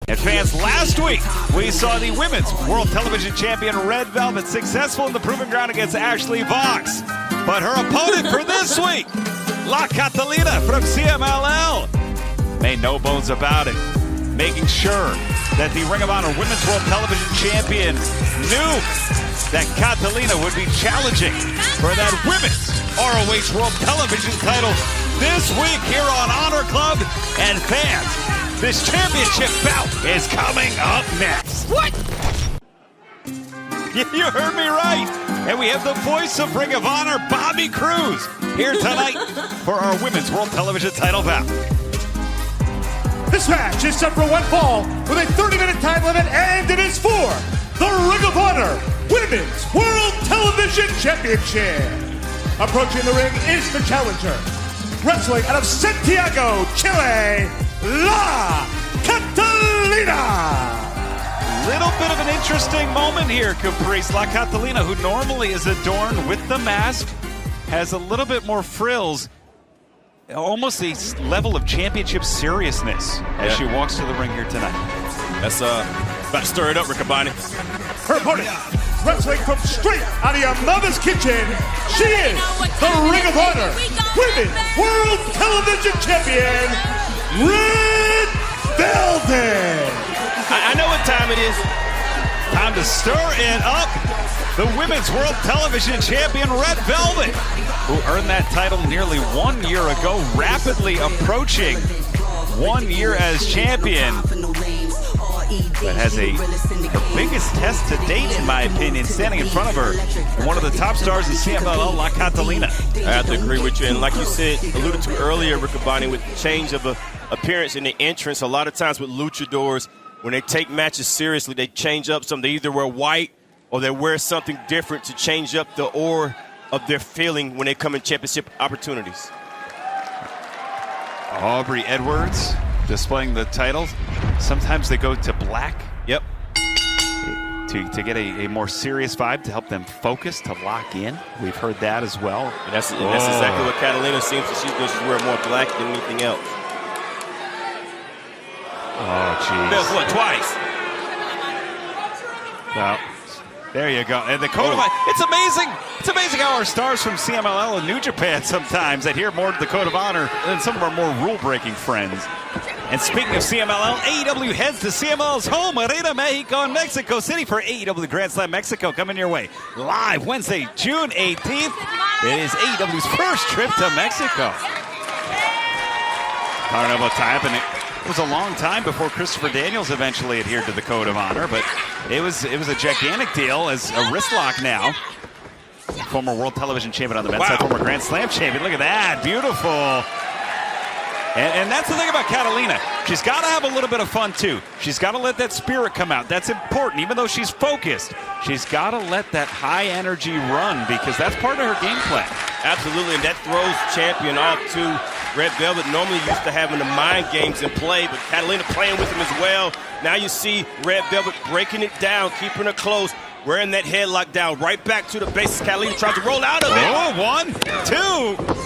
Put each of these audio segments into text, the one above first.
And fans, last week we saw the Women's World Television Champion Red Velvet successful in the Proving Ground against Ashley Vox. But her opponent for this week, La Catalina from CMLL, made no bones about it, making sure that the Ring of Honor Women's World Television Champion knew that Catalina would be challenging for that Women's ROH World Television title this week here on Honor Club. And fans, this championship bout is coming up next. What? You heard me right. And we have the voice of Ring of Honor, Bobby Cruz, here tonight for our Women's World Television title bout. This match is set for one fall with a 30-minute time limit, and it is for the Ring of Honor Women's World Television Championship. Approaching the ring is the challenger, wrestling out of Santiago, Chile, La Catalina. Little bit of an interesting moment here, Caprice. La Catalina, who normally is adorned with the mask, has a little bit more frills, almost a level of championship seriousness as she walks to the ring here tonight. That's about to stir it up, Riccaboni. Her opponent, wrestling from straight out of your mother's kitchen, she is the Ring of Honor Women's World Television Champion, Red Velvet. I know what time it is. Time to stir it up. The Women's World Television Champion, Red Velvet, who earned that title nearly 1 year ago, rapidly approaching 1 year as champion. That has the biggest test to date, in my opinion, standing in front of her. One of the top stars of CMLL, La Catalina. I have to agree with you. And like you said, alluded to earlier, Riccaboni, with the change of appearance in the entrance, a lot of times with luchadors, when they take matches seriously, they change up something. They either wear white or they wear something different to change up the aura of their feeling when they come in championship opportunities. Aubrey Edwards displaying the titles. Sometimes they go to black. Yep. To get a more serious vibe, to help them focus, to lock in. We've heard that as well. And that's exactly what Catalina seems that she's doing. She's wearing more black than anything else. Oh, jeez. That's what, twice? Well, there you go. And the code of honor. It's amazing. It's amazing how our stars from CMLL and New Japan sometimes adhere more to the code of honor than some of our more rule-breaking friends. And speaking of CMLL, AEW heads to CMLL's home, Arena Mexico in Mexico City for AEW Grand Slam Mexico coming your way. Live Wednesday, June 18th. It is AEW's first trip to Mexico. I don't know about time, and it was a long time before Christopher Daniels eventually adhered to the code of honor, but it was a gigantic deal as a wrist lock now. Former World Television Champion on the men's side, former Grand Slam champion. Look at that, beautiful. And that's the thing about Catalina. She's got to have a little bit of fun, too. She's got to let that spirit come out. That's important. Even though she's focused, she's got to let that high energy run because that's part of her game plan. Absolutely, and that throws champion off, too. Red Velvet normally used to having the mind games in play, but Catalina playing with him as well. Now you see Red Velvet breaking it down, keeping her close, wearing that headlock down, right back to the bases. Catalina tries to roll out of it. Oh, 1, 2.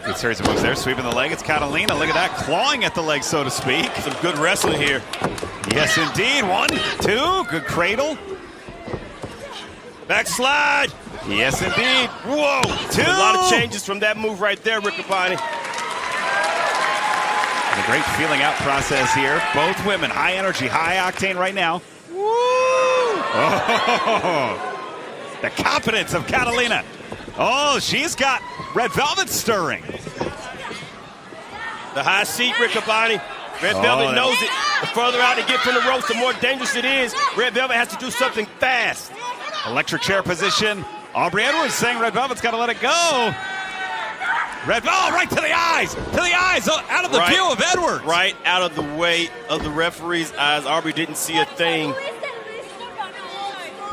Good series of moves there, sweeping the leg. It's Catalina. Look at that, clawing at the leg, so to speak. Some good wrestling here. Yes, indeed. 1, 2. Good cradle. Backslide. Yes, indeed. Whoa, 2. A lot of changes from that move right there, Riccaboni. A great feeling out process here. Both women, high energy, high octane right now. Woo! Oh, the confidence of Catalina. Oh, she's got Red Velvet stirring. The high seat, Riccaboni. Red Velvet knows it. The further out they get from the ropes, the more dangerous it is. Red Velvet has to do something fast. Electric chair position. Aubrey Edwards saying Red Velvet's got to let it go. Red Velvet right to the eyes. To the eyes, out of the view of Edwards. Right out of the way of the referee's eyes. Aubrey didn't see a thing.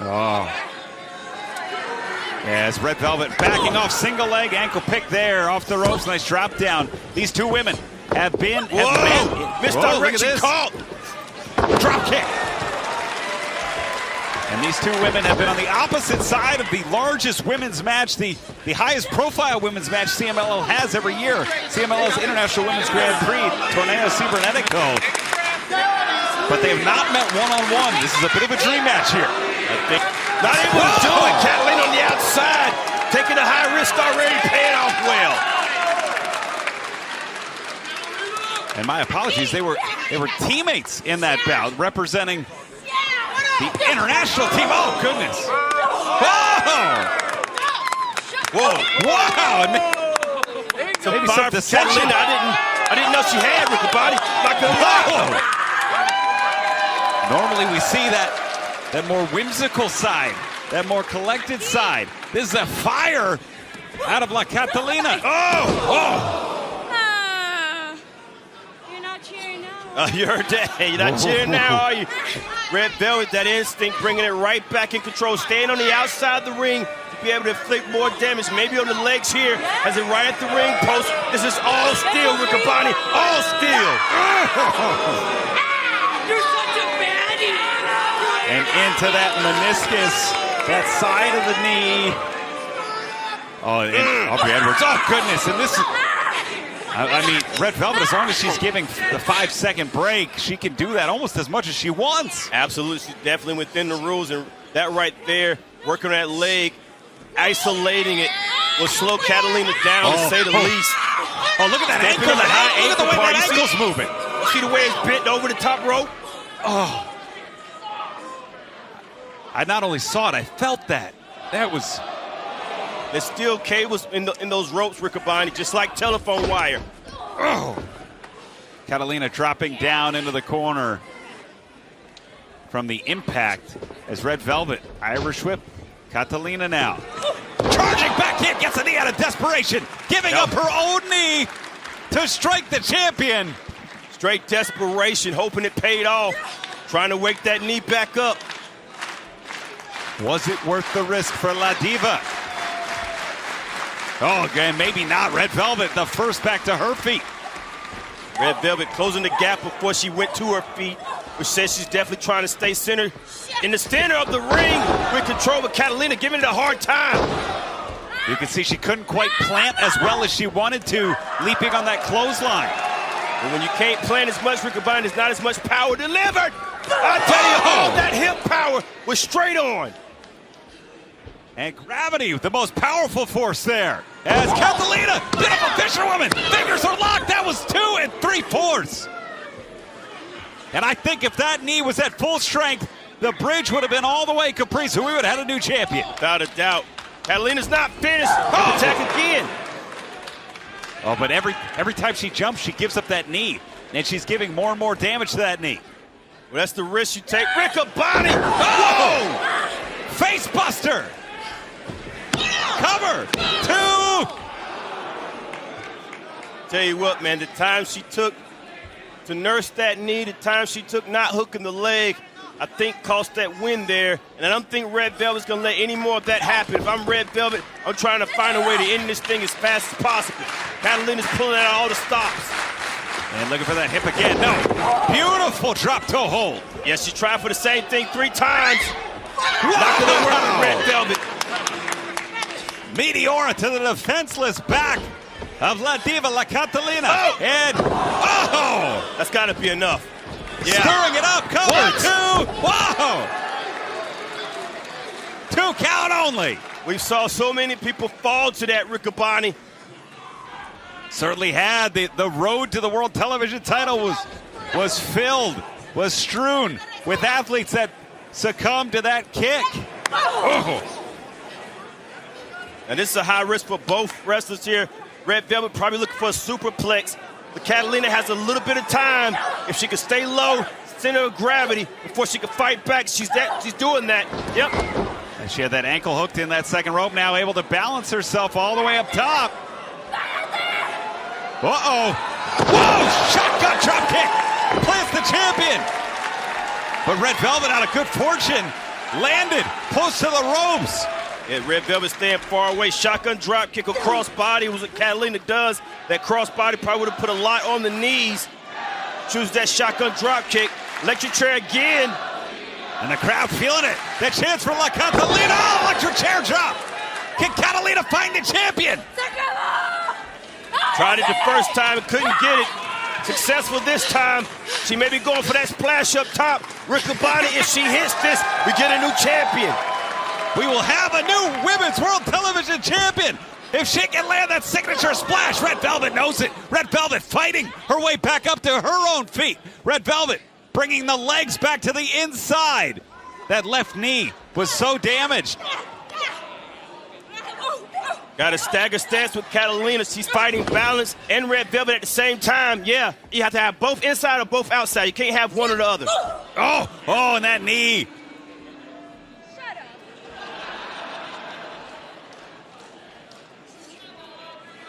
Oh. As Red Velvet backing off, single leg, ankle pick there, off the ropes, nice drop down. These two women have been... Misdirection call. Drop kick. And these two women have been on the opposite side of the largest women's match, the highest profile women's match CMLL has every year. CMLL's International Women's Grand Prix, Torneo Cibernetico. But they have not met one-on-one. This is a bit of a dream match here. I think not able to do it. Catalina on the outside, taking a high risk already, paying off well. And my apologies, they were teammates in that bout, representing the international team. Oh, goodness. Whoa. Wow. Maybe some deception. I didn't know she had Riccaboni. Not gonna lie. Normally we see that more whimsical side, that more collected side. This is a fire out of La Catalina. You're not cheering now. You're not cheering now, are you? Red Velvet, that instinct, bringing it right back in control, staying on the outside of the ring to be able to inflict more damage, maybe on the legs here, has it right at the ring post. This is all steel, Riccaboni, all steel. You're such a baddie. And into that meniscus, that side of the knee. Oh, and Aubrey Edwards. Oh, goodness. And this is, I mean, Red Velvet, as long as she's giving the 5-second break, she can do that almost as much as she wants. Absolutely. She's definitely within the rules. And that right there, working on that leg, isolating it, will slow Catalina down, to say the least. Oh, look at that ankle. Look at the way that ankle's moving. See the way it's bent over the top rope? Oh. I not only saw it, I felt that. That was... There's still cables in those ropes, Riccaboni, just like telephone wire. Oh. Catalina dropping down into the corner from the impact as Red Velvet, Irish whip, Catalina now. Charging back in, gets a knee out of desperation, giving up her own knee to strike the champion. Straight desperation, hoping it paid off, trying to wake that knee back up. Was it worth the risk for La Diva? Oh, again, maybe not. Red Velvet, the first back to her feet. Red Velvet closing the gap before she went to her feet, which says she's definitely trying to stay centered in the center of the ring with control, but Catalina giving it a hard time. You can see she couldn't quite plant as well as she wanted to, leaping on that clothesline. And when you can't plant as much, Riccaboni, there's not as much power delivered. I tell you, all that hip power was straight on. And gravity, the most powerful force there. As Catalina, beautiful fisherwoman, fingers are locked. That was 2 3/4. And I think if that knee was at full strength, the bridge would have been all the way Caprice, and we would have had a new champion. Without a doubt. Catalina's not finished. Attack again. Oh, but every time she jumps, she gives up that knee. And she's giving more and more damage to that knee. Well, that's the risk you take. Riccaboni! Oh! Face buster! Cover! 2! Tell you what, man, the time she took to nurse that knee, the time she took not hooking the leg, I think cost that win there. And I don't think Red Velvet's going to let any more of that happen. If I'm Red Velvet, I'm trying to find a way to end this thing as fast as possible. Catalina's pulling out all the stops. And looking for that hip again. No. Beautiful drop toe hold. Yes, she tried for the same thing 3 times. Not going to work with Red Velvet. Meteora to the defenseless back of La Diva, La Catalina. Oh. And, that's got to be enough. Yeah. Stirring it up, cover. 2. Wow. 2 count only. We saw so many people fall to that, Riccaboni. Certainly had. The road to the world television title was filled, was strewn with athletes that succumbed to that kick. Oh. And this is a high risk for both wrestlers here. Red Velvet probably looking for a superplex. But Catalina has a little bit of time. If she can stay low, center of gravity, before she can fight back, she's doing that. Yep. And she had that ankle hooked in that second rope, now able to balance herself all the way up top. Uh-oh. Whoa! Shotgun drop kick. Plants the champion. But Red Velvet, out of good fortune, landed close to the ropes. Yeah, Red Velvet staying far away. Shotgun drop kick, a crossbody was what Catalina does. That crossbody probably would have put a lot on the knees. Choose that shotgun drop kick. Electric chair again. And the crowd feeling it. The chance for La Catalina. Oh, electric chair drop. Can Catalina find the champion? Tried it the first time, couldn't get it. Successful this time. She may be going for that splash up top. Riccoboni, if she hits this, we get a new champion. We will have a new Women's World Television Champion. If she can land that signature splash, Red Velvet knows it. Red Velvet fighting her way back up to her own feet. Red Velvet bringing the legs back to the inside. That left knee was so damaged. Got a stagger stance with Catalina. She's fighting balance and Red Velvet at the same time. Yeah, you have to have both inside or both outside. You can't have one or the other. Oh, and that knee.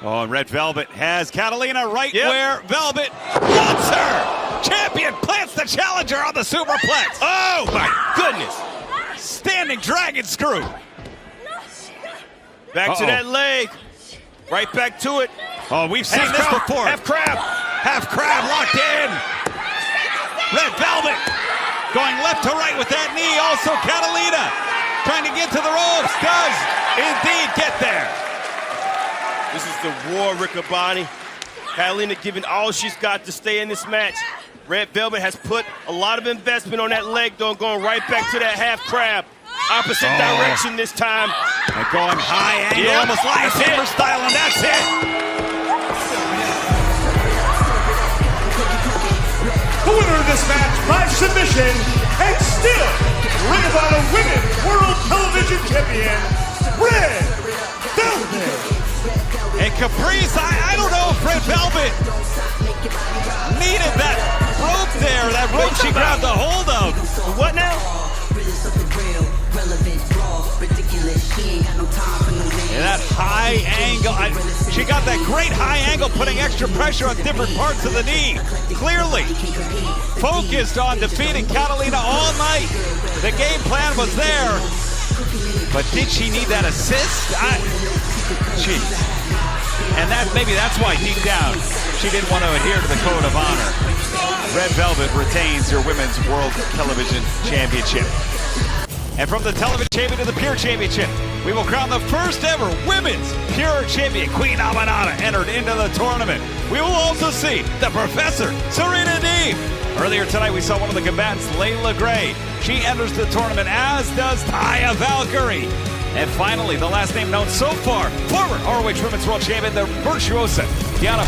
Oh, and Red Velvet has Catalina right where Velvet wants her. Champion plants the challenger on the superplex. Oh, my goodness. Standing dragon screw. Back to that leg. Right back to it. Oh, we've seen this before. Half crab. Half crab locked in. Red Velvet going left to right with that knee. Also Catalina trying to get to the ropes. Does indeed get there. This is the war, Riccoboni. Catalina giving all she's got to stay in this match. Red Velvet has put a lot of investment on that leg, though, going right back to that half crab. Opposite direction this time. And going high angle, almost lightsaber style, and that's it. The winner of this match by submission, and still Ring of Honor Women's World Television Champion, Red Velvet. And Caprice, I don't know if Red Velvet needed that rope there, that rope she grabbed a hold of. What now? And that high angle, she got that great high angle, putting extra pressure on different parts of the knee. Clearly focused on defeating Catalina all night. The game plan was there, but did she need that assist? And maybe that's why deep down she didn't want to adhere to the code of honor. Red Velvet retains her Women's World Television Championship. And from the Television Champion to the Pure Championship, we will crown the first ever Women's Pure Champion. Queen Amanada entered into the tournament. We will also see the Professor, Serena Deeb. Earlier tonight, we saw one of the combatants, Layla Gray. She enters the tournament, as does Taya Valkyrie. And finally, the last name known so far, former ROH Women's World Champion, the virtuosa, Diana